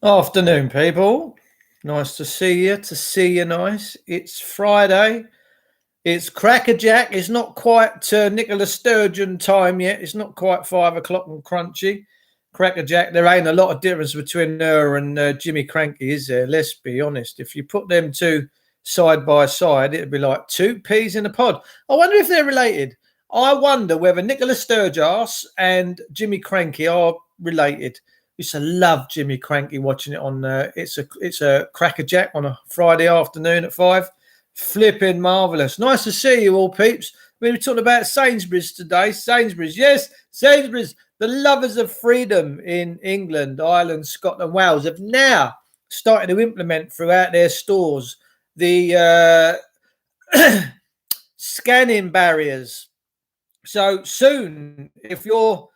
Afternoon, people. Nice to see you. To see you, nice. It's Friday. It's crackerjack. It's not quite Nicola Sturgeon time yet. It's not quite 5 o'clock and crunchy. Crackerjack. There ain't a lot of difference between her and Jimmy Cranky, is there? Let's be honest. If you put them two side by side, it'd be like two peas in a pod. I wonder if they're related. I wonder whether Nicola Sturgeon and Jimmy Cranky are related. Used to love Jimmy Cranky watching it on. It's a crackerjack on a Friday afternoon at 5. Flipping marvellous. Nice to see you all, peeps. We're talking about Sainsburys today. Sainsburys, yes, Sainsburys. The lovers of freedom in England, Ireland, Scotland, Wales have now started to implement throughout their stores the scanning barriers. So soon, if you're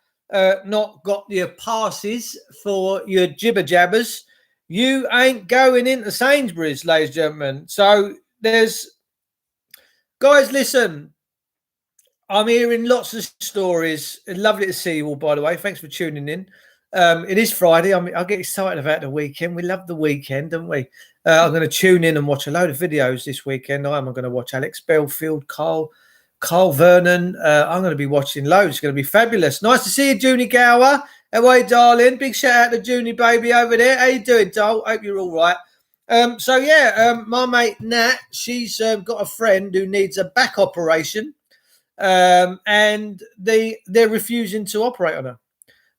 not got your passes for your jibber jabbers, you ain't going into Sainsbury's, ladies and gentlemen. So there's guys, listen, I'm hearing lots of stories. Lovely to see you all, by the way. Thanks for tuning in. It is Friday. I get excited about the weekend. We love the weekend, don't we? I'm going to tune in and watch a load of videos this weekend. I'm going to watch Alex Belfield, Carl Vernon. I'm going to be watching loads. It's going to be fabulous. Nice to see you, Junie Gower. How are you, darling? Big shout out to Junie baby over there. How you doing, doll? Hope you're all right. My mate Nat, she's got a friend who needs a back operation, and they're refusing to operate on her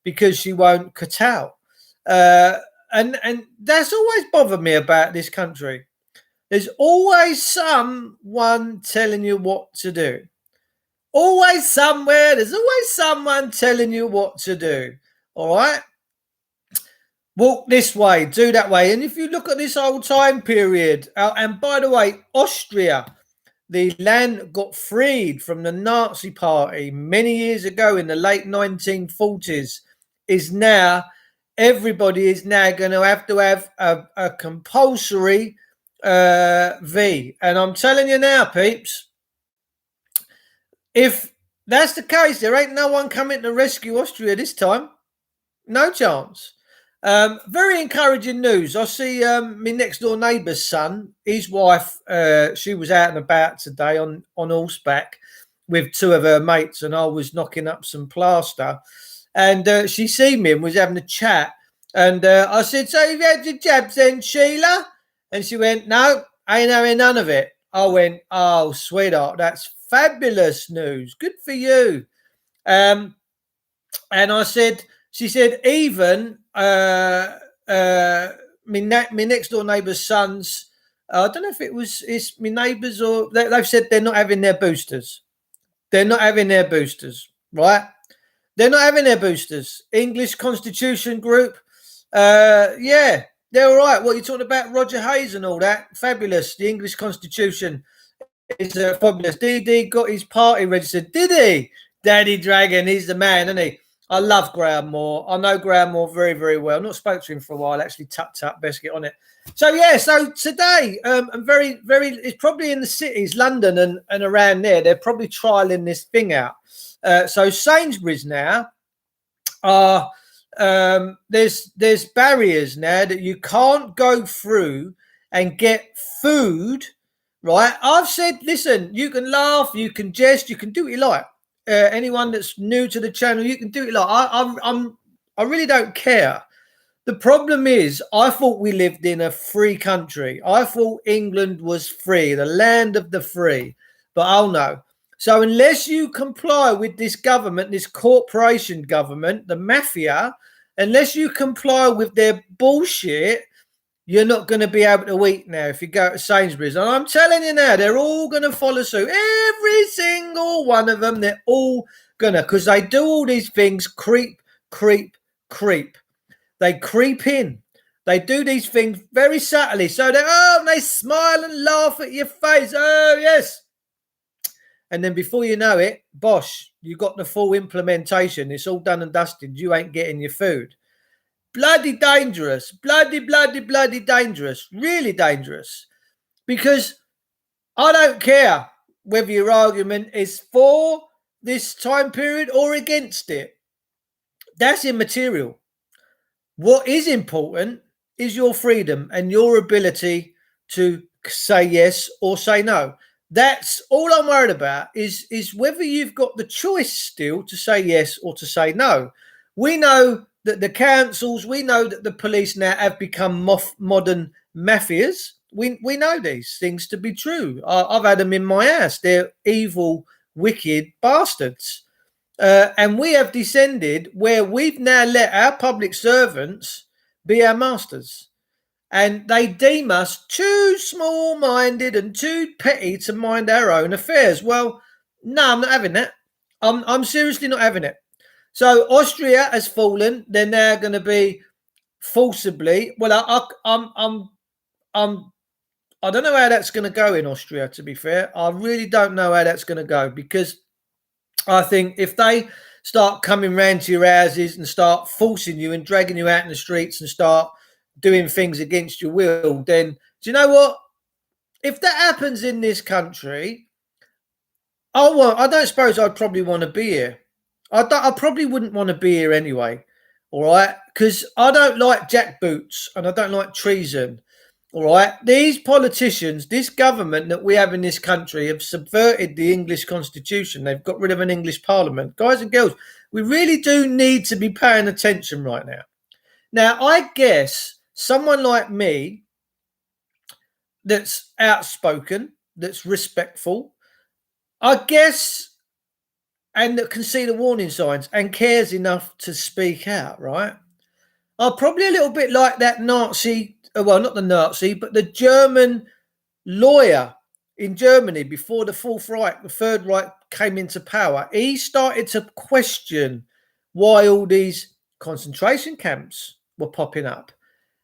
because she won't cut out. And that's always bothered me about this country. There's always someone telling you what to do. Always somewhere. There's always someone telling you what to do. All right? Walk this way, do that way. And if you look at this old time period, and by the way, Austria, the land got freed from the Nazi party many years ago in the late 1940s, is now, everybody is now going to have a compulsory V. And I'm telling you now, peeps, if that's the case, there ain't no one coming to rescue Austria this time. No chance. Very encouraging news. I see my next door neighbour's son, his wife, she was out and about today on horseback with two of her mates, and I was knocking up some plaster. And she seen me and was having a chat. And I said, "So you've had your jabs then, Sheila?" And she went, "No, I ain't having none of it." I went, "Oh, sweetheart, that's fabulous news. Good for you." And I said, she said, even my next door neighbour's sons, I don't know if it's my neighbours or they've said they're not having their boosters. They're not having their boosters, right? They're not having their boosters. English Constitution Group, yeah, they're all right. What you're talking about, Roger Hayes and all that, fabulous. The English Constitution is fabulous. DD got his party registered, did he? Daddy Dragon, he's the man, isn't he? I love Graham Moore. I know Graham Moore very, very well. Not spoke to him for a while, actually. Tut, best get on it. So, yeah, so today, I'm very, very, it's probably in the cities, London and around there, they're probably trialing this thing out. So Sainsbury's now are, there's barriers now that you can't go through and get food, right? I've said, listen, you can laugh, you can jest, you can do what you like. Anyone that's new to the channel, you can do it. Like I really don't care. The problem is, I thought we lived in a free country. I thought England was free, the land of the free. But oh no. So unless you comply with this government, this corporation government, the mafia, unless you comply with their bullshit, you're not going to be able to eat now if you go to Sainsbury's. And I'm telling you now, they're all going to follow suit. Every single one of them, they're all going to, because they do all these things, creep. They creep in. They do these things very subtly. So they smile and laugh at your face. Oh, yes. And then before you know it, bosh, you got the full implementation. It's all done and dusted. You ain't getting your food. Bloody dangerous, bloody dangerous, really dangerous, because I don't care whether your argument is for this time period or against it. That's immaterial. What is important is your freedom and your ability to say yes or say no. That's all I'm worried about is whether you've got the choice still to say yes or to say no. We know that the councils, we know that the police now have become modern mafias. We know these things to be true. I've had them in my house. They're evil, wicked bastards. And we have descended where we've now let our public servants be our masters. And they deem us too small-minded and too petty to mind our own affairs. Well, no, I'm not having that. I'm seriously not having it. So Austria has fallen. They're now going to be forcibly. Well, I don't know how that's going to go in Austria. To be fair, I really don't know how that's going to go, because I think if they start coming round to your houses and start forcing you and dragging you out in the streets and start doing things against your will, then do you know what? If that happens in this country, I don't suppose I'd probably want to be here. I probably wouldn't want to be here anyway. All right, because I don't like jackboots and I don't like treason. All right, these politicians, this government that we have in this country have subverted the English constitution. They've got rid of an English parliament. Guys and girls, we really do need to be paying attention right now. Now, I guess someone like me that's outspoken, that's respectful, I guess, and that can see the warning signs and cares enough to speak out, right? I'm probably a little bit like that Nazi, well, not the Nazi, but the German lawyer in Germany before the Fourth Reich, the Third Reich came into power. He started to question why all these concentration camps were popping up.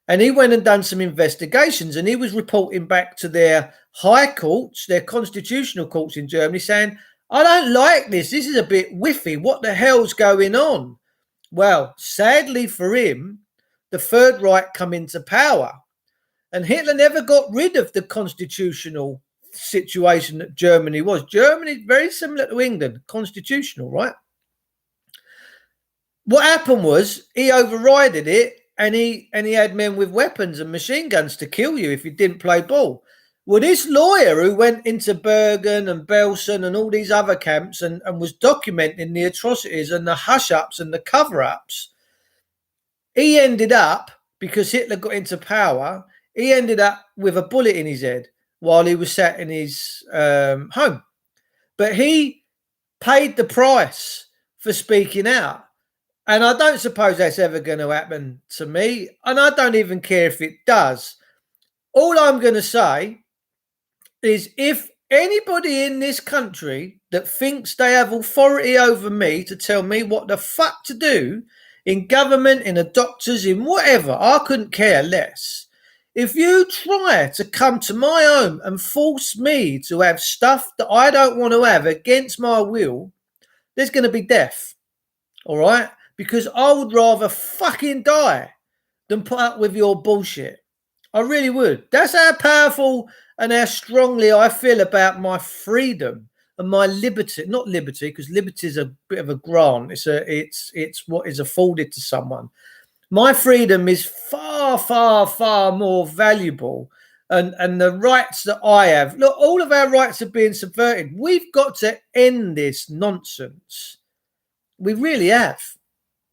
And he went and done some investigations, and he was reporting back to their high courts, their constitutional courts in Germany, saying, I don't like this. This is a bit whiffy. What the hell's going on? Well, sadly for him, the Third Reich come into power, and Hitler never got rid of the constitutional situation that Germany was. Germany, very similar to England, constitutional, right? What happened was he overrided it, and he had men with weapons and machine guns to kill you if you didn't play ball. Well, this lawyer who went into Bergen and Belsen and all these other camps and was documenting the atrocities and the hush-ups and the cover-ups, he ended up, because Hitler got into power, he ended up with a bullet in his head while he was sat in his home. But he paid the price for speaking out. And I don't suppose that's ever going to happen to me. And I don't even care if it does. All I'm going to say is, if anybody in this country that thinks they have authority over me to tell me what the fuck to do in government, in the doctors, in whatever, I couldn't care less. If you try to come to my home and force me to have stuff that I don't want to have against my will, there's going to be death. All right? Because I would rather fucking die than put up with your bullshit. I really would. That's how powerful and how strongly I feel about my freedom and my liberty. Not liberty, because liberty is a bit of a grant. It's what is afforded to someone. My freedom is far, far, far more valuable. And the rights that I have, look, all of our rights are being subverted. We've got to end this nonsense. We really have.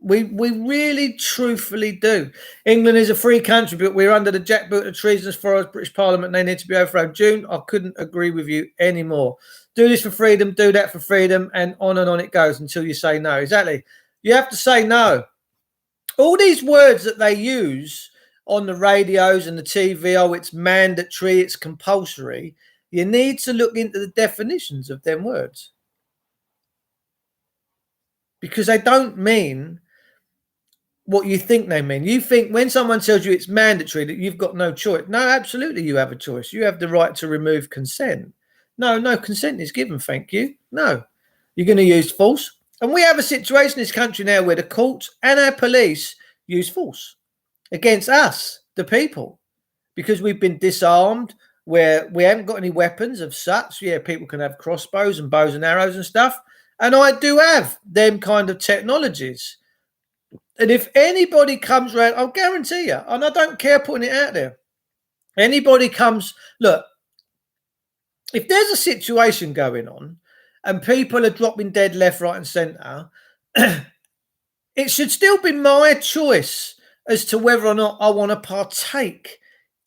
We really, truthfully do. England is a free country, but we're under the jackboot of treason as far as British Parliament. They need to be overthrown. June, I couldn't agree with you anymore. Do this for freedom, do that for freedom, and on it goes until you say no. Exactly. You have to say no. All these words that they use on the radios and the TV, oh, it's mandatory, it's compulsory. You need to look into the definitions of them words, because they don't mean what you think they mean. You think when someone tells you it's mandatory that you've got no choice. No, absolutely you have a choice. You have the right to remove consent. No consent is given, thank you. No, you're going to use force. And we have a situation in this country now where the courts and our police use force against us, the people, because we've been disarmed, where we haven't got any weapons of such. Yeah, people can have crossbows and bows and arrows and stuff. And I do have them kind of technologies. And if anybody comes around, I'll guarantee you, and I don't care putting it out there, anybody comes, look, if there's a situation going on and people are dropping dead left, right, and centre, it should still be my choice as to whether or not I want to partake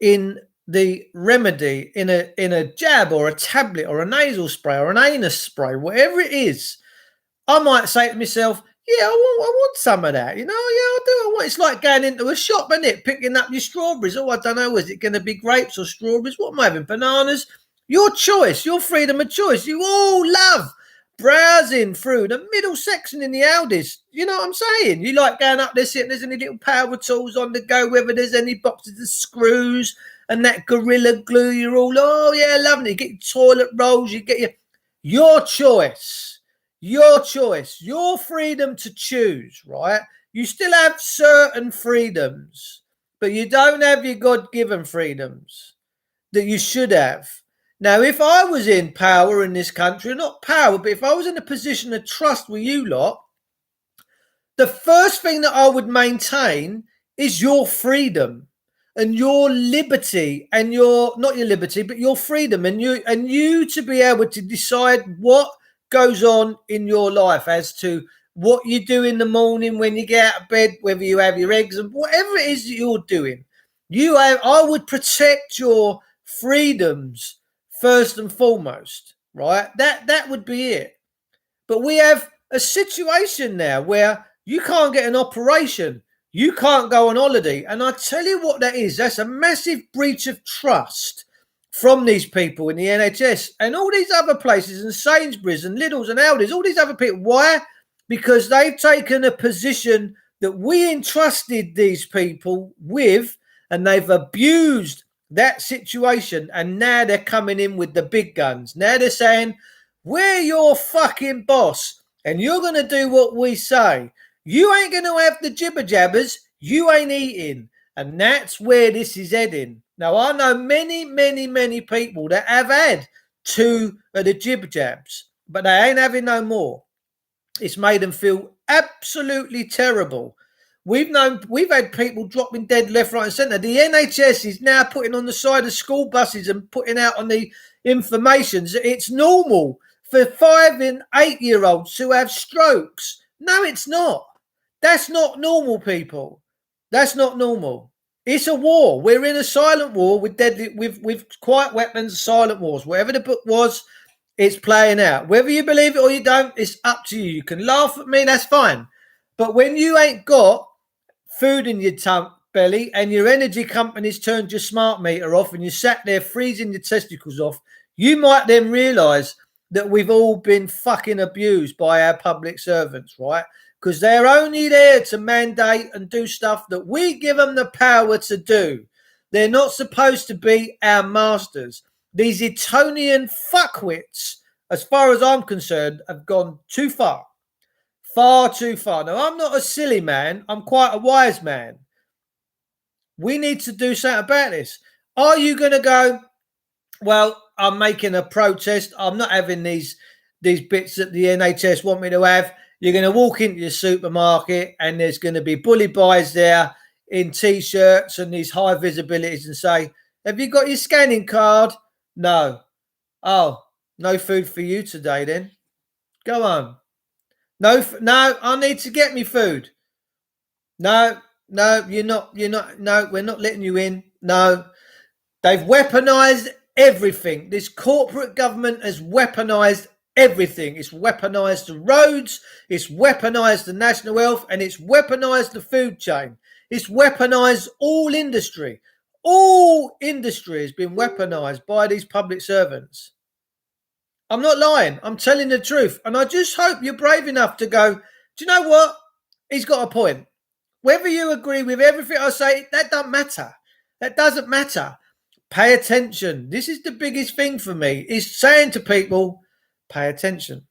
in the remedy, in a jab or a tablet or a nasal spray or an anus spray, whatever it is. I might say to myself, yeah, I want some of that, you know, yeah, I do. It's like going into a shop, isn't it? Picking up your strawberries. Oh, I don't know, is it going to be grapes or strawberries? What am I having? Bananas? Your choice, your freedom of choice. You all love browsing through the middle section in the Aldi's. You know what I'm saying? You like going up there, seeing there's any little power tools on the go, whether there's any boxes of screws and that Gorilla Glue. You're all, oh yeah, loving it. You get your toilet rolls, you get your choice. Your choice, your freedom to choose, right? You still have certain freedoms, but you don't have your God-given freedoms that you should have. Now, if I was in power in this country, not power, but if I was in a position of trust with you lot, the first thing that I would maintain is your freedom and your liberty, and your, not your liberty, but your freedom, and you to be able to decide what goes on in your life, as to what you do in the morning when you get out of bed, whether you have your eggs and whatever it is that you're doing. I would protect your freedoms first and foremost, right? That would be it. But we have a situation now where you can't get an operation, you can't go on holiday, and I tell you what that is. That's a massive breach of trust from these people in the NHS and all these other places, and Sainsburys and Lidl's and Aldi's, all these other people. Why? Because they've taken a position that we entrusted these people with, and they've abused that situation, and now they're coming in with the big guns. Now they're saying, we're your fucking boss, and you're going to do what we say. You ain't going to have the jibber jabbers, you ain't eating. And that's where this is heading. Now, I know many, many, many people that have had 2 of the jib jabs, but they ain't having no more. It's made them feel absolutely terrible. We've had people dropping dead left, right, and centre. The NHS is now putting on the side of school buses and putting out on the information that it's normal for 5 and 8-year-olds to have strokes. No, it's not. That's not normal, people. That's not normal. It's a war. We're in a silent war with quiet weapons, silent wars. Whatever the book was, it's playing out. Whether you believe it or you don't, it's up to you. You can laugh at me, that's fine. But when you ain't got food in your belly and your energy companies turned your smart meter off and you sat there freezing your testicles off, you might then realise that we've all been fucking abused by our public servants, right? Because they're only there to mandate and do stuff that we give them the power to do. They're not supposed to be our masters. These Etonian fuckwits, as far as I'm concerned, have gone too far. Far too far. Now, I'm not a silly man. I'm quite a wise man. We need to do something about this. Are you going to go, well, I'm making a protest. I'm not having these bits that the NHS want me to have. You're going to walk into your supermarket and there's going to be bully boys there in T-shirts and these high visibilities and say, have you got your scanning card? No. Oh, no food for you today then. Go on. No, I need to get me food. No, you're not, no, we're not letting you in. No. They've weaponized everything. This corporate government has weaponized everything. It's weaponized the roads, it's weaponized the national health, and it's weaponized the food chain. It's weaponized all industry. All industry has been weaponized by these public servants. I'm not lying. I'm telling the truth. And I just hope you're brave enough to go, do you know what? He's got a point. Whether you agree with everything I say, that doesn't matter. That doesn't matter. Pay attention. This is the biggest thing for me, is saying to people, pay attention.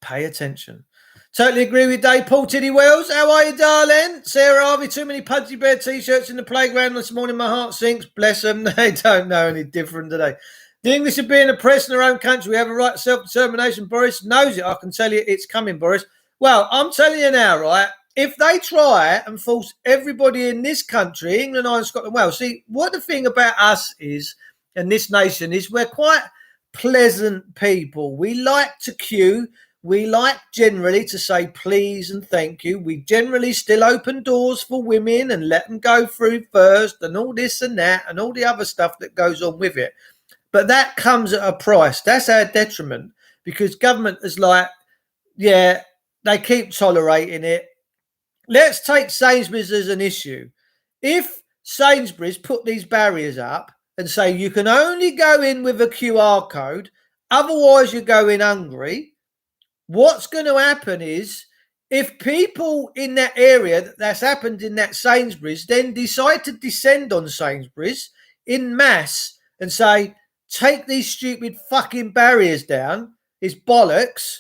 Pay attention. Totally agree with Dave. Paul Tiddy Wells. How are you, darling? Sarah Harvey, too many Pudgy Bear t-shirts in the playground this morning. My heart sinks. Bless them. They don't know any different today. The English are being oppressed in their own country. We have a right to self-determination. Boris knows it. I can tell you it's coming, Boris. Well, I'm telling you now, right? if they try and force everybody in this country, England, Ireland, Scotland, Wales, see, what the thing about us is, and this nation is, we're quite pleasant people. We like to queue. We like generally to say please and thank you. We generally still open doors for women and let them go through first and all this and that and all the other stuff that goes on with it. But that comes at a price. That's our detriment, because government is like, yeah, they keep tolerating it. Let's take Sainsbury's as an issue. If Sainsbury's put these barriers up and say you can only go in with a QR code, otherwise you go in hungry, what's going to happen is, if people in that area that's happened in that Sainsbury's then decide to descend on Sainsbury's in mass and say, take these stupid fucking barriers down, it's bollocks,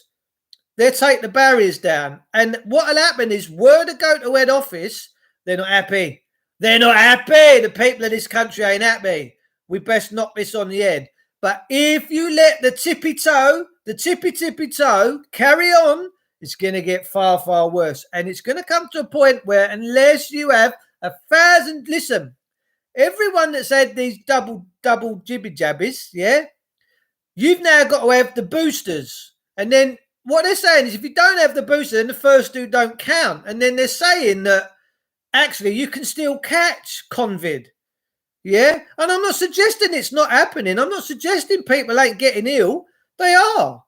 they'll take the barriers down. And what'll happen is, word will go to head office, they're not happy. They're not happy. The people of this country ain't happy. We best knock this on the head. But if you let the tippy toe carry on, it's going to get far, far worse. And it's going to come to a point where, unless you have 1,000, listen, everyone that's had these double jibby jabbies, yeah, you've now got to have the boosters. And then what they're saying is, if you don't have the booster, then the first two don't count. And then they're saying that actually you can still catch COVID. Yeah. And I'm not suggesting it's not happening. I'm not suggesting people ain't getting ill. They are.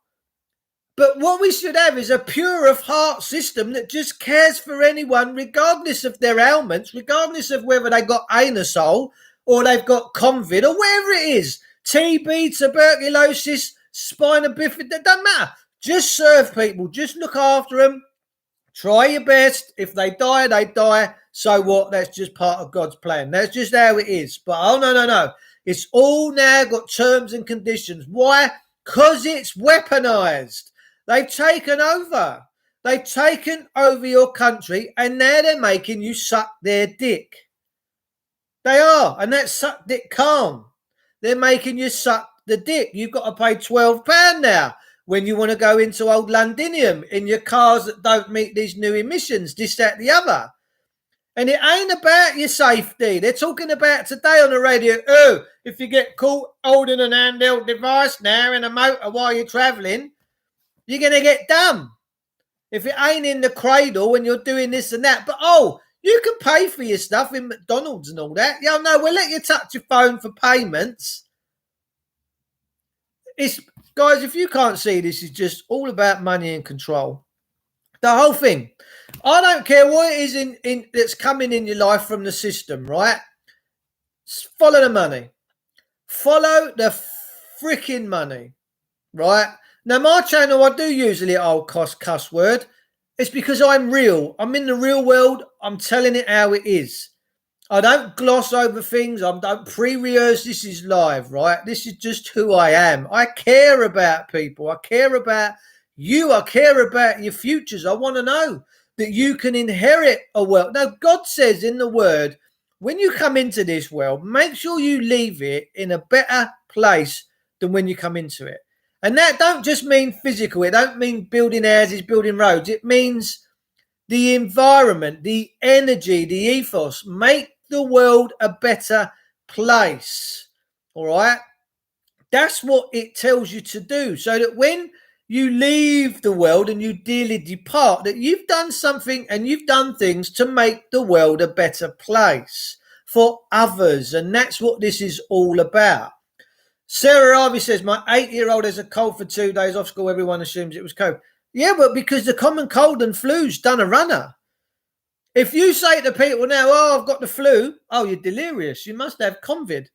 But what we should have is a pure of heart system that just cares for anyone, regardless of their ailments, regardless of whether they got anusol or they've got COVID or whatever it is. TB, tuberculosis, spina bifida, that doesn't matter. Just serve people. Just look after them. Try your best. If they die, they die. So what? That's just part of God's plan. That's just how it is. But oh, no. It's all now got terms and conditions. Why? Because it's weaponized. They've taken over. They've taken over your country, and now they're making you suck their dick. They are. And that's suck dick calm. They're making you suck the dick. You've got to pay £12 now when you want to go into old Londinium in your cars that don't meet these new emissions, this, that, the other. And it ain't about your safety. They're talking about today on the radio, oh, if you get caught holding an handheld device now in a motor while you're travelling, you're going to get done. If it ain't in the cradle when you're doing this and that. But, oh, you can pay for your stuff in McDonald's and all that. Yeah, no, we'll let you touch your phone for payments. It's, guys, if you can't see, this is just all about money and control. The whole thing. I don't care what it is in that's coming in your life from the system, right? Follow the money. Follow the freaking money, right? Now, my channel, I do use a little old cuss word. It's because I'm real. I'm in the real world. I'm telling it how it is. I don't gloss over things. I don't pre-rehearse. This is live, right? This is just who I am. I care about people. I care about you. I care about your futures. I want to know that you can inherit a world. Now, God says in the word, when you come into this world, make sure you leave it in a better place than when you come into it. And that don't just mean physical. It don't mean building houses, building roads. It means the environment, the energy, the ethos. Make the world a better place. All right? That's what it tells you to do. So that when you leave the world and you dearly depart, that you've done something and you've done things to make the world a better place for others. And that's what this is all about. Sarah Harvey says, my 8-year-old has a cold for 2 days off school. Everyone assumes it was COVID. Yeah, but because the common cold and flu's done a runner. If you say to people now, oh, I've got the flu. Oh, you're delirious. You must have COVID.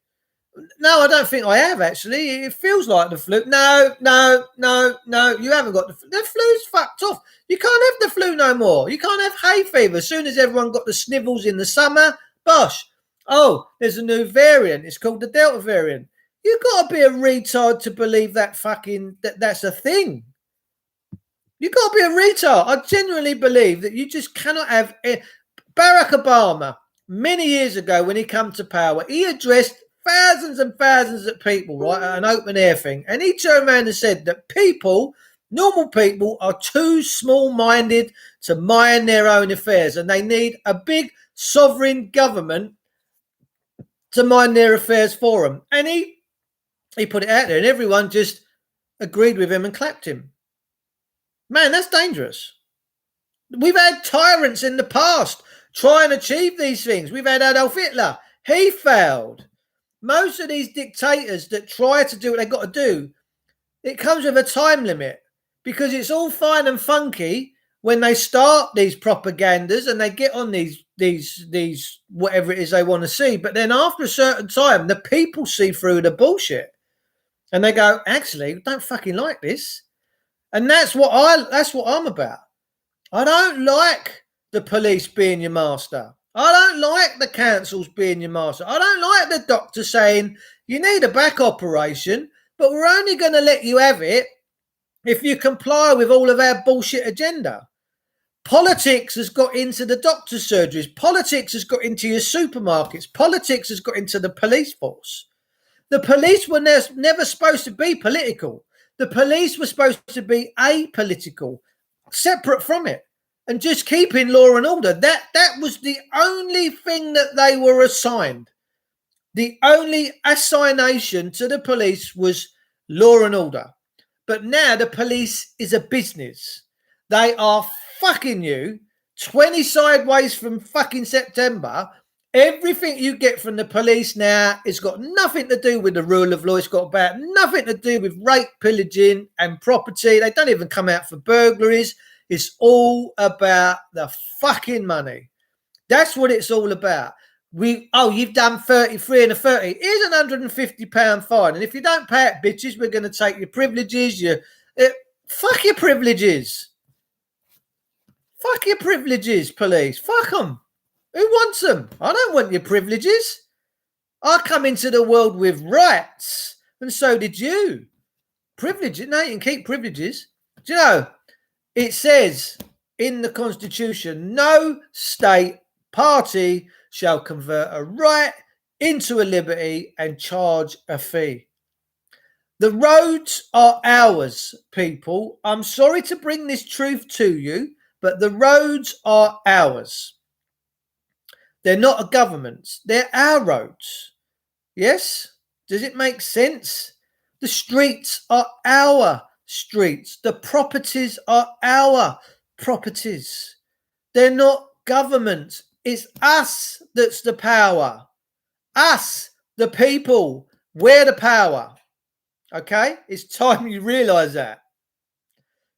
No, I don't think I have, actually. It feels like the flu. No. You haven't got the flu. The flu's fucked off. You can't have the flu no more. You can't have hay fever. As soon as everyone got the snivels in the summer, bosh. Oh, there's a new variant. It's called the Delta variant. You've got to be a retard to believe that's a thing. You've got to be a retard. I genuinely believe that you just cannot have... Barack Obama, many years ago when he came to power, he addressed thousands and thousands of people, right, at an open air thing. And he turned around and said that people Normal people are too small-minded to mind their own affairs, and they need a big sovereign government to mind their affairs for them. And he put it out there, and everyone just agreed with him and clapped him. Man, that's dangerous. We've had tyrants in the past try and achieve these things. We've had Adolf Hitler. He failed. Most of these dictators that try to do what they've got to do, it comes with a time limit, because it's all fine and funky when they start these propagandas and they get on these whatever it is they want to see. But then after a certain time, the people see through the bullshit and they go, actually, we don't fucking like this. And that's what I'm about. I don't like the police being your master. I don't like the councils being your master. I don't like the doctor saying you need a back operation, but we're only going to let you have it if you comply with all of our bullshit agenda. Politics has got into the doctor's surgeries. Politics has got into your supermarkets. Politics has got into the police force. The police were never supposed to be political. The police were supposed to be apolitical, separate from it, and just keeping law and order. That was the only thing that they were assigned. The only assignation to the police was law and order. But now the police is a business. They are fucking you 20 sideways from fucking September. Everything you get from the police now has got nothing to do with the rule of law. It's got about nothing to do with rape, pillaging and property. They don't even come out for burglaries. It's all about the fucking money. That's what it's all about. You've done 33 and a 30. Here's an £150 fine. And if you don't pay it, bitches, we're going to take your privileges. Fuck your privileges. Fuck your privileges, police. Fuck them. Who wants them? I don't want your privileges. I come into the world with rights, and so did you. Privileges? No, you can keep privileges. Do you know, it says in the Constitution, no state party shall convert a right into a liberty and charge a fee. The roads are ours, people. I'm sorry to bring this truth to you, but the roads are ours. They're not a government's. They're our roads. Yes? Does it make sense? The streets are our streets. The properties are our properties. They're not government. It's us that's the power. Us, the people. We're the power. Okay? It's time you realise that.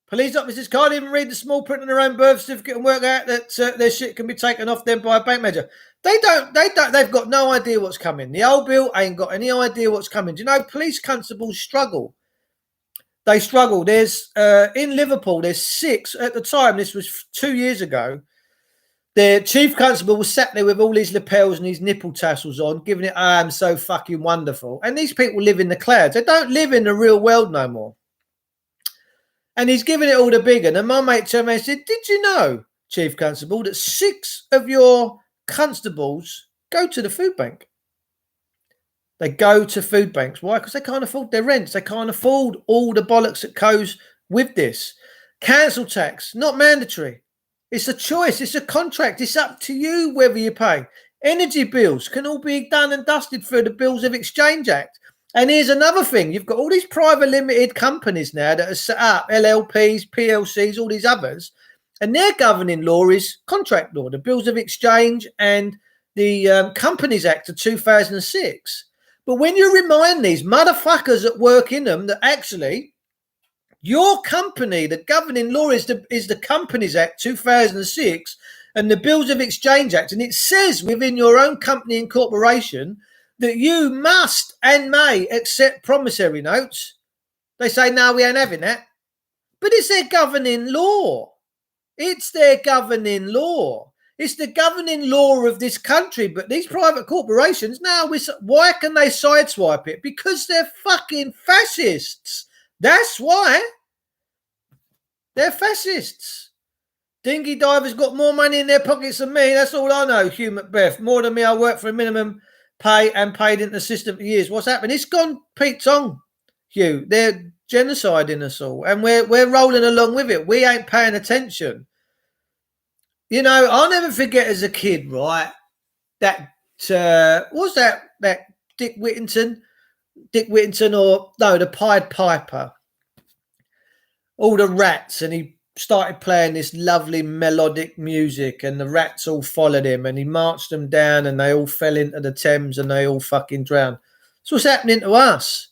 Police officers can't even read the small print on their own birth certificate and work out that their shit can be taken off them by a bank manager. They've got no idea what's coming. The old bill ain't got any idea what's coming. Do you know, police constables struggle. They struggle. There's, in Liverpool, there's 6, at the time, this was 2 years ago, the chief constable was sat there with all his lapels and his nipple tassels on, giving it, I am so fucking wonderful. And these people live in the clouds. They don't live in the real world no more. And he's giving it all the big. And my mate turned around and said, did you know, Chief Constable, that 6 of your constables go to the food bank? They go to food banks. Why? Because they can't afford their rents. They can't afford all the bollocks that goes with this. Council tax, not mandatory. It's a choice. It's a contract. It's up to you whether you pay. Energy bills can all be done and dusted through the Bills of Exchange Act. And here's another thing. You've got all these private limited companies now that are set up, LLPs, PLCs, all these others. And their governing law is contract law, the Bills of Exchange and the Companies Act of 2006. But when you remind these motherfuckers that work in them that actually your company, the governing law is the Companies Act 2006 and the Bills of Exchange Act. And it says within your own company and corporation that you must and may accept promissory notes. They say, no, we ain't having that. But it's their governing law. It's their governing law. It's the governing law of this country. But these private corporations, now, why can they sideswipe it? Because they're fucking fascists. That's why. They're fascists. Dinghy divers got more money in their pockets than me. That's all I know, Hugh Macbeth. More than me, I work for a minimum pay and paid into the system for years. What's happened? It's gone Pete Tong, Hugh. They're genociding us all, and we're rolling along with it. We ain't paying attention. You know, I'll never forget as a kid, right? That was that Dick Whittington, or no, the Pied Piper. All the rats, and he started playing this lovely melodic music, and the rats all followed him, and he marched them down, and they all fell into the Thames, and they all fucking drowned. That's what's happening to us.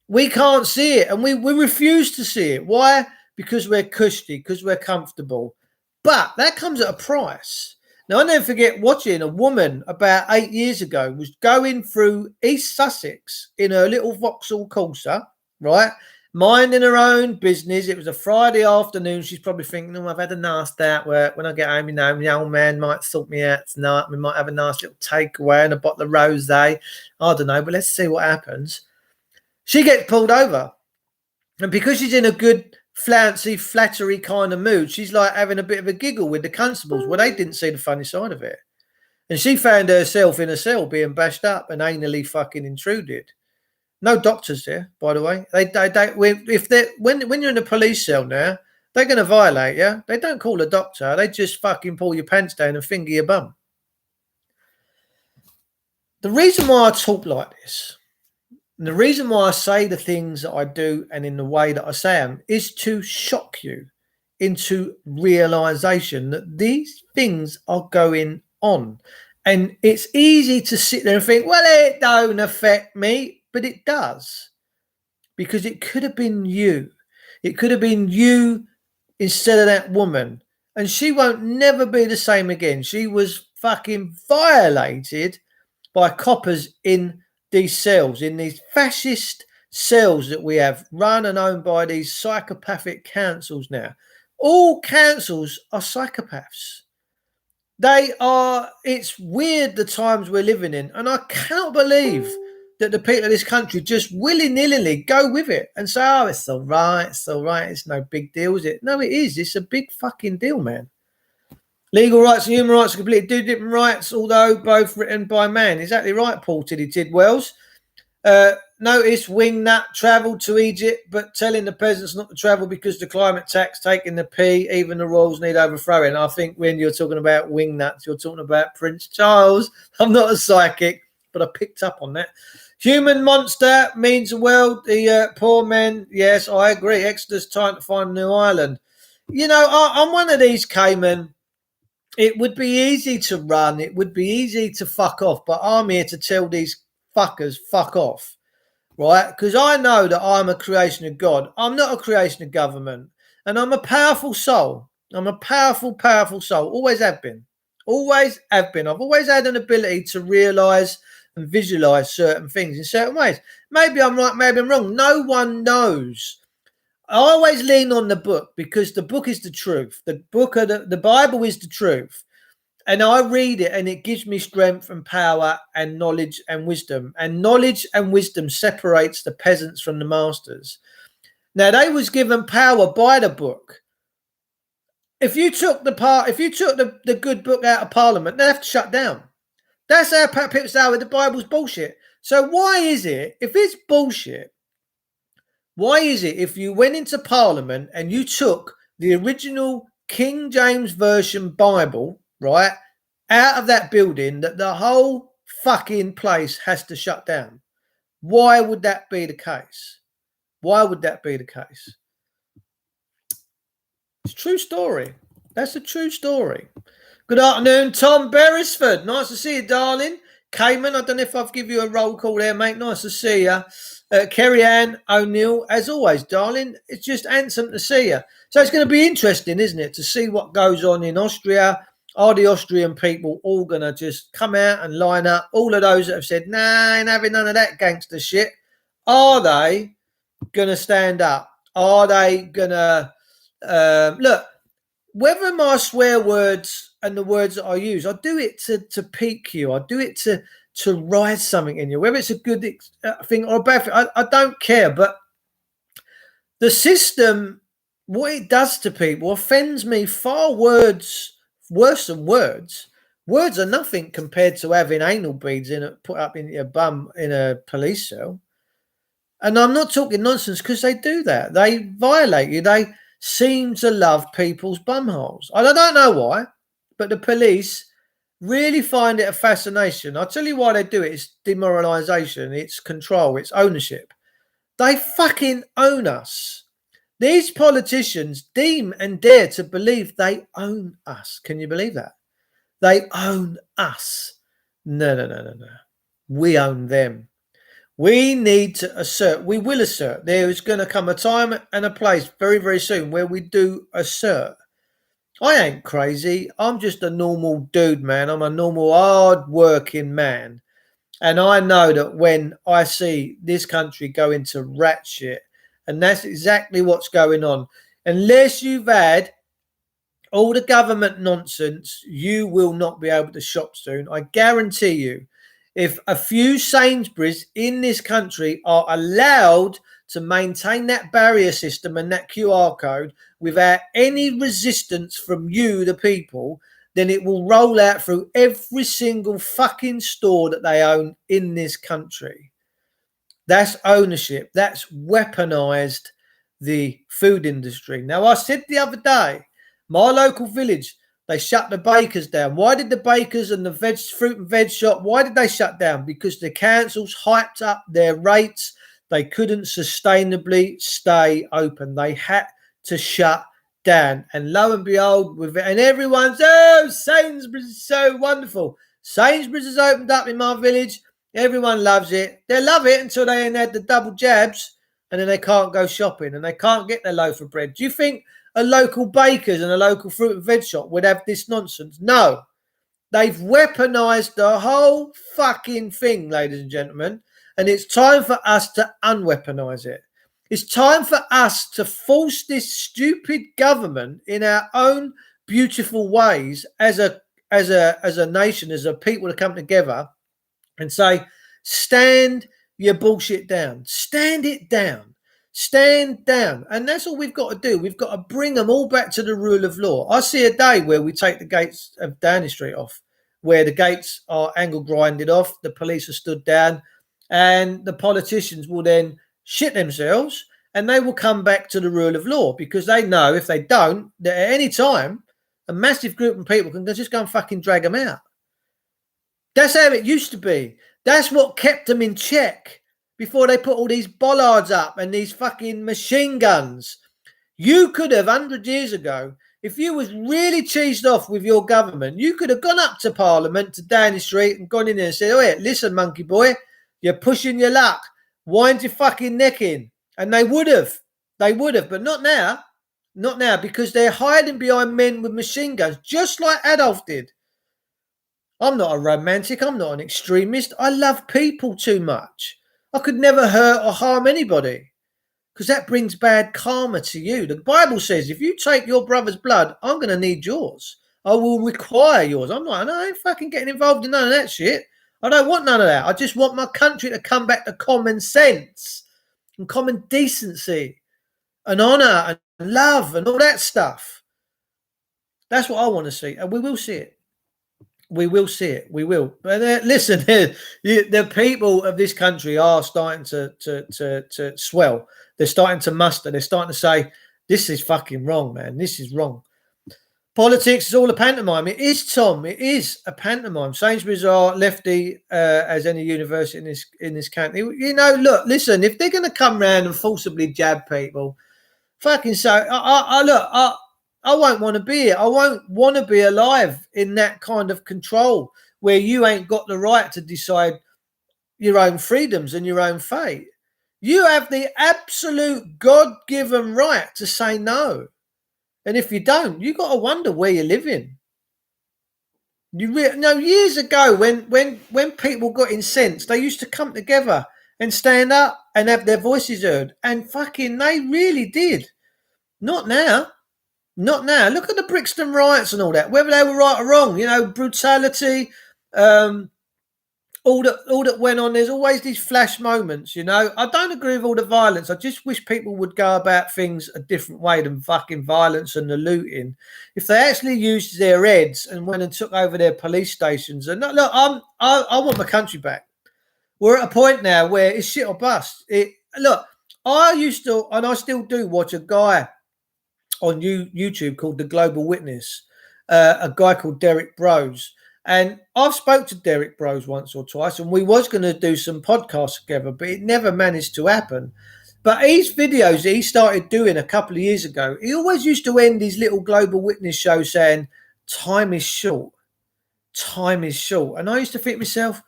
We can't see it, and we refuse to see it. Why? Because we're cushy, because we're comfortable. But that comes at a price. Now, I never forget watching a woman about 8 years ago was going through East Sussex in her little Vauxhall Corsa, right? Minding her own business. It was a Friday afternoon. She's probably thinking, oh, I've had a nice day at work. When I get home, you know, my old man might sort me out tonight. We might have a nice little takeaway and a bottle of rosé. I don't know, but let's see what happens. She gets pulled over. And because she's in a good, flouncy, flattery kind of mood, she's like having a bit of a giggle with the constables. Well, they didn't see the funny side of it. And she found herself in a cell being bashed up and anally fucking intruded. No doctors there, by the way. When you're in a police cell now, they're going to violate you. They don't call a doctor. They just fucking pull your pants down and finger your bum. The reason why I talk like this, and the reason why I say the things that I do and in the way that I say them, is to shock you into realization that these things are going on. And it's easy to sit there and think, well, it don't affect me. But it does, because it could have been you. It could have been you instead of that woman. And she won't never be the same again. She was fucking violated by coppers in these cells, in these fascist cells that we have run and owned by these psychopathic councils now. All councils are psychopaths. They are, it's weird the times we're living in. And I cannot believe that the people of this country just willy-nilly go with it and say, oh, it's all right, it's no big deal, is it? No, it is. It's a big fucking deal, man. Legal rights and human rights are completely two different rights, although both written by man. Exactly right, Paul Tiddy-Tidwells. Notice Wingnut travelled to Egypt, but telling the peasants not to travel because the climate tax taking the pee, even the royals need overthrowing. I think when you're talking about Wingnuts, you're talking about Prince Charles. I'm not a psychic, but I picked up on that. Human monster means the world, the poor men. Yes, I agree. Exodus, time to find a new island. You know, I'm one of these Cayman. It would be easy to run. It would be easy to fuck off. But I'm here to tell these fuckers, fuck off. Right? Because I know that I'm a creation of God. I'm not a creation of government. And I'm a powerful soul. I'm a powerful, powerful soul. Always have been. Always have been. I've always had an ability to realise and visualize certain things in certain ways. Maybe I'm right, maybe I'm wrong. No one knows. I always lean on the book because the book is the truth. The book of the Bible is the truth. And I read it and it gives me strength and power and knowledge and wisdom. And knowledge and wisdom separates the peasants from the masters. Now, they was given power by the book. If you took the good book out of Parliament, they have to shut down. That's how people say the Bible's bullshit. So why is it, if it's bullshit, why is it if you went into Parliament and you took the original King James Version Bible, right, out of that building, that the whole fucking place has to shut down? Why would that be the case? Why would that be the case? It's a true story. That's a true story. Good afternoon, Tom Beresford. Nice to see you, darling. Cayman, I don't know if I've given you a roll call there, mate. Nice to see you. Kerry Ann O'Neill, as always, darling. It's just handsome to see you. So it's going to be interesting, isn't it, to see what goes on in Austria. Are the Austrian people all going to just come out and line up? All of those that have said, nah, I ain't having none of that gangster shit. Are they going to stand up? Are they going to... look, whether my swear words and the words that I use, I do it to pique you. I do it to rise something in you. Whether it's a good thing or a bad thing, I don't care. But the system, what it does to people, offends me far worse than words. Words are nothing compared to having anal beads put up in your bum in a police cell. And I'm not talking nonsense, because they do that. They violate you. They seem to love people's bumholes. And I don't know why, but the police really find it a fascination. I'll tell you why they do it. It's demoralisation, it's control, it's ownership. They fucking own us. These politicians deem and dare to believe they own us. Can you believe that? They own us. No, no, no, no, no. We own them. We need to assert, we will assert. There is going to come a time and a place very, very soon where we do assert. I ain't crazy. I'm just a normal dude, man. I'm a normal, hard-working man. And I know that when I see this country go into rat shit, and that's exactly what's going on, unless you've had all the government nonsense, you will not be able to shop soon. I guarantee you, if a few Sainsburys in this country are allowed to maintain that barrier system and that QR code without any resistance from you, the people, then it will roll out through every single fucking store that they own in this country. That's ownership. That's weaponized the food industry. Now, I said the other day, my local village, they shut the bakers down. Why did the bakers and the fruit and veg shop, why did they shut down? Because the councils hyped up their rates. They couldn't sustainably stay open. They had to shut down. And lo and behold, and everyone's, oh, Sainsbury's is so wonderful. Sainsbury's has opened up in my village. Everyone loves it. They love it until they ain't had the double jabs, and then they can't go shopping and they can't get their loaf of bread. Do you think a local baker's and a local fruit and veg shop would have this nonsense? No. They've weaponized the whole fucking thing, ladies and gentlemen, and it's time for us to unweaponize it. It's time for us to force this stupid government in our own beautiful ways as a nation, as a people, to come together and say, stand your bullshit down. Stand it down. Stand down. And that's all we've got to do. We've got to bring them all back to the rule of law. I see a day where we take the gates of Downing Street off, where the gates are angle grinded off, the police are stood down, and the politicians will then shit themselves and they will come back to the rule of law, because they know if they don't, that at any time, a massive group of people can just go and fucking drag them out. That's how it used to be. That's what kept them in check before they put all these bollards up and these fucking machine guns. You could have, 100 years ago, if you was really cheesed off with your government, you could have gone up to Parliament, to Downing Street, and gone in there and said, oh, yeah, listen, monkey boy, you're pushing your luck. Wind your fucking neck in. And they would have. They would have. But not now. Not now, because they're hiding behind men with machine guns, just like Adolf did. I'm not a romantic. I'm not an extremist. I love people too much. I could never hurt or harm anybody, because that brings bad karma to you. The Bible says if you take your brother's blood, I'm going to need yours. I will require yours. I'm like, no, I ain't fucking getting involved in none of that shit. I don't want none of that. I just want my country to come back to common sense and common decency and honour and love and all that stuff. That's what I want to see, and we will see it. We will see it. We will. But listen, the people of this country are starting to swell. They're starting to muster. They're starting to say, this is fucking wrong, man. This is wrong. Politics is all a pantomime. It is, Tom. It is a pantomime. Sainsbury's are lefty as any university in this country. You know, look, listen, if they're going to come round and forcibly jab people, fucking so, I won't want to be here. I won't want to be alive in that kind of control where you ain't got the right to decide your own freedoms and your own fate. You have the absolute God-given right to say no. And if you don't, you got to wonder where you're living. Years ago, when people got incensed, they used to come together and stand up and have their voices heard. And fucking, they really did. Not now. Not now. Look at the Brixton riots and all that. Whether they were right or wrong, you know, brutality, all that went on. There's always these flash moments, you know. I don't agree with all the violence. I just wish people would go about things a different way than fucking violence and the looting. If they actually used their heads and went and took over their police stations, and look, I want my country back. We're at a point now where it's shit or bust. look, I used to, and I still do, watch a guy on YouTube called The Global Witness, a guy called Derek Bros. And I've spoke to Derek Bros once or twice, and we was going to do some podcasts together, but it never managed to happen. But his videos that he started doing a couple of years ago, he always used to end his little Global Witness show saying, time is short. Time is short. And I used to think to myself,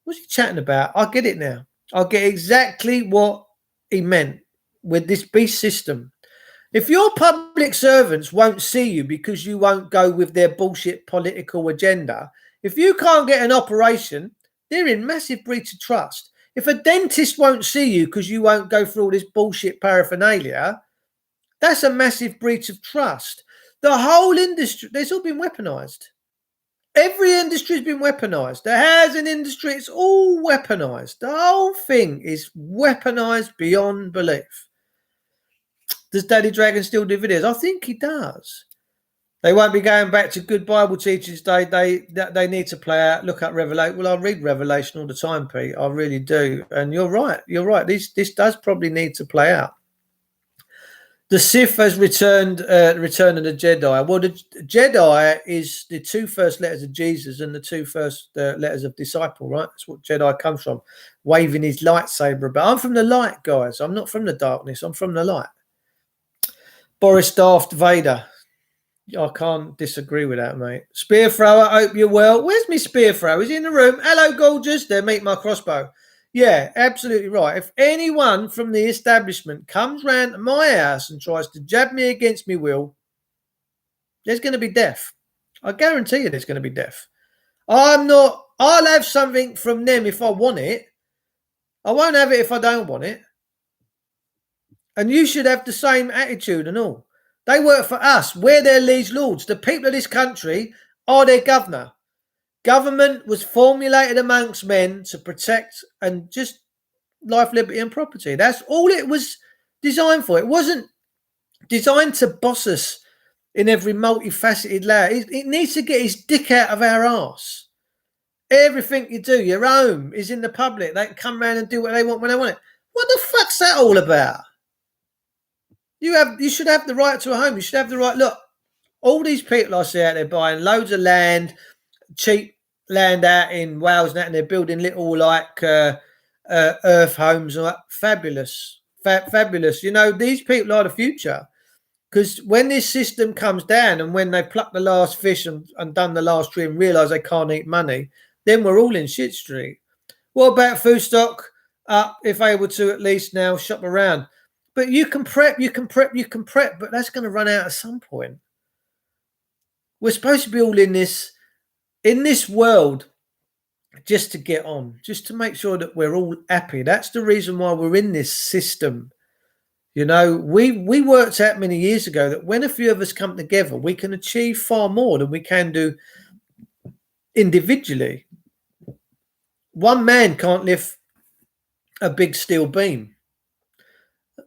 what's he chatting about? I get it now. I get exactly what he meant with this beast system. If your public servants won't see you because you won't go with their bullshit political agenda, if you can't get an operation, they're in massive breach of trust. If a dentist won't see you because you won't go through all this bullshit paraphernalia, that's a massive breach of trust. The whole industry, it's all been weaponized. Every industry has been weaponized. The housing industry, it's all weaponized. The whole thing is weaponized beyond belief. Does Daddy Dragon still do videos? I think he does. They won't be going back to good Bible teachers. They need to play out. Look up Revelation. Well, I read Revelation all the time, Pete. I really do. And you're right. You're right. This does probably need to play out. The Sith has returned. Return of the Jedi. Well, the Jedi is the two first letters of Jesus and the two first letters of disciple. Right. That's what Jedi comes from. Waving his lightsaber. But I'm from the light, guys. I'm not from the darkness. I'm from the light. Boris Darth Vader. I can't disagree with that, mate. Spear thrower, hope you're well. Where's my spear thrower? Is he in the room? Hello, gorgeous. There, meet my crossbow. Yeah, absolutely right. If anyone from the establishment comes round to my house and tries to jab me against me will, there's going to be death. I guarantee you there's going to be death. I'll have something from them if I want it. I won't have it if I don't want it. And you should have the same attitude and all. They work for us. We're their liege lords. The people of this country are their governor. Government was formulated amongst men to protect and just life, liberty and property. That's all it was designed for. It wasn't designed to boss us in every multifaceted layer. It needs to get his dick out of our arse. Everything you do, your home is in the public. They can come around and do what they want when they want it. What the fuck's that all about? You should have the right to a home. You should have the right. Look, all these people I see out there buying loads of land, cheap land out in Wales, and they're building little like earth homes. And that. Fabulous, fabulous. You know, these people are the future. Because when this system comes down and when they pluck the last fish and done the last tree and realise they can't eat money, then we're all in shit street. What about food stock? If able to at least now shop around. But you can prep, but that's going to run out at some point. We're supposed to be all in this world just to get on, just to make sure that we're all happy. That's the reason why we're in this system. You know, we worked out many years ago that when a few of us come together, we can achieve far more than we can do individually. One man can't lift a big steel beam.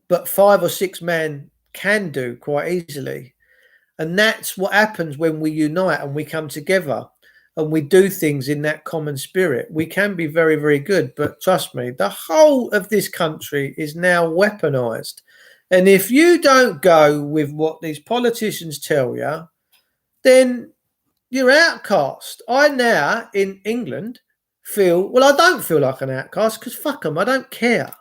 But 5 or 6 men can do quite easily. And that's what happens when we unite and we come together and we do things in that common spirit. We can be very, very good. But trust me, the whole of this country is now weaponized. And if you don't go with what these politicians tell you, then you're outcast. I now, in England, I don't feel like an outcast because fuck them, I don't care.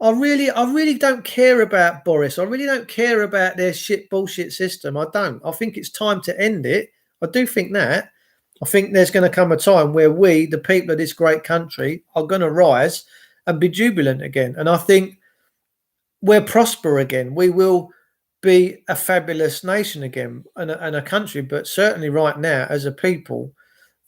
I really don't care about Boris. I really don't care about their shit bullshit system. I don't. I think it's time to end it. I do think that. I think there's going to come a time where we, the people of this great country, are going to rise and be jubilant again. And I think we'll prosper again. We will be a fabulous nation again and a country. But certainly right now, as a people,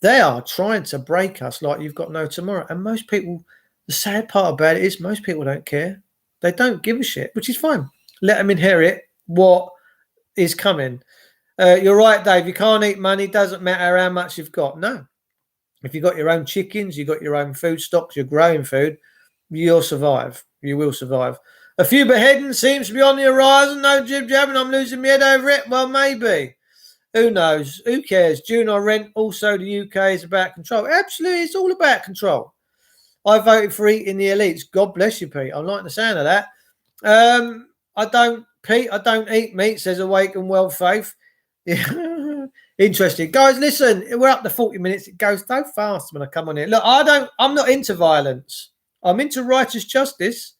they are trying to break us like you've got no tomorrow. And most people... The sad part about it is most people don't care. They don't give a shit, which is fine. Let them inherit what is coming. You're right, Dave. You can't eat money. Doesn't matter how much you've got. No. If you've got your own chickens, you've got your own food stocks, you're growing food, you'll survive. You will survive. A few beheadings seems to be on the horizon. No jib jabbing. I'm losing my head over it. Well, maybe. Who knows? Who cares? June or rent. Also, the UK is about control. Absolutely. It's all about control. I voted for eating the elites. God bless you, Pete. I like the sound of that. Pete, I don't eat meat, says Awake and Well Faith. Yeah. Interesting. Guys, listen, we're up to 40 minutes. It goes so fast when I come on here. Look, I'm not into violence. I'm into righteous justice.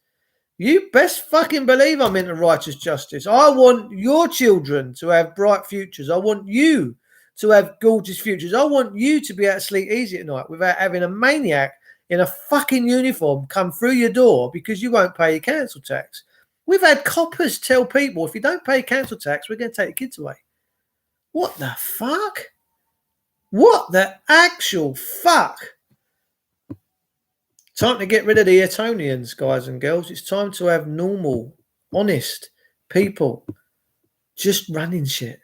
You best fucking believe I'm into righteous justice. I want your children to have bright futures. I want you to have gorgeous futures. I want you to be able to sleep easy at night without having a maniac in a fucking uniform come through your door because you won't pay your council tax. We've had coppers tell people, if you don't pay council tax, we're going to take your kids away. What the fuck? What the actual fuck? Time to get rid of the Etonians, guys and girls. It's time to have normal, honest people just running shit.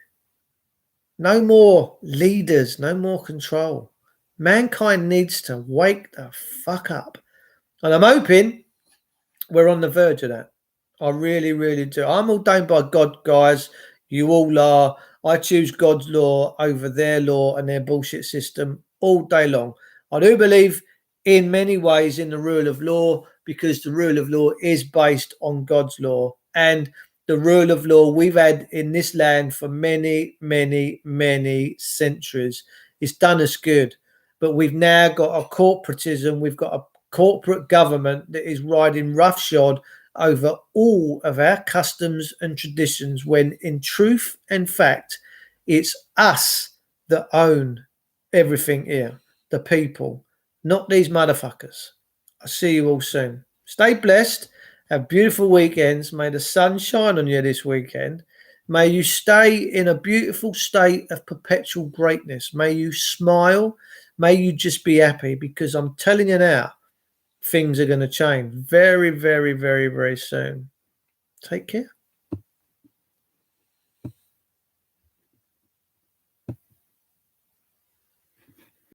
No more leaders, no more control. Mankind needs to wake the fuck up. And I'm hoping we're on the verge of that. I really, really do. I'm ordained by God, guys. You all are. I choose God's law over their law and their bullshit system all day long. I do believe in many ways in the rule of law because the rule of law is based on God's law. And the rule of law we've had in this land for many, many, many centuries. It's done us good. But we've now got a corporatism. We've got a corporate government that is riding roughshod over all of our customs and traditions when in truth and fact, it's us that own everything here, the people, not these motherfuckers. I'll see you all soon. Stay blessed. Have beautiful weekends. May the sun shine on you this weekend. May you stay in a beautiful state of perpetual greatness. May you smile. May you just be happy because I'm telling you now, things are going to change very, very, very, very soon. Take care.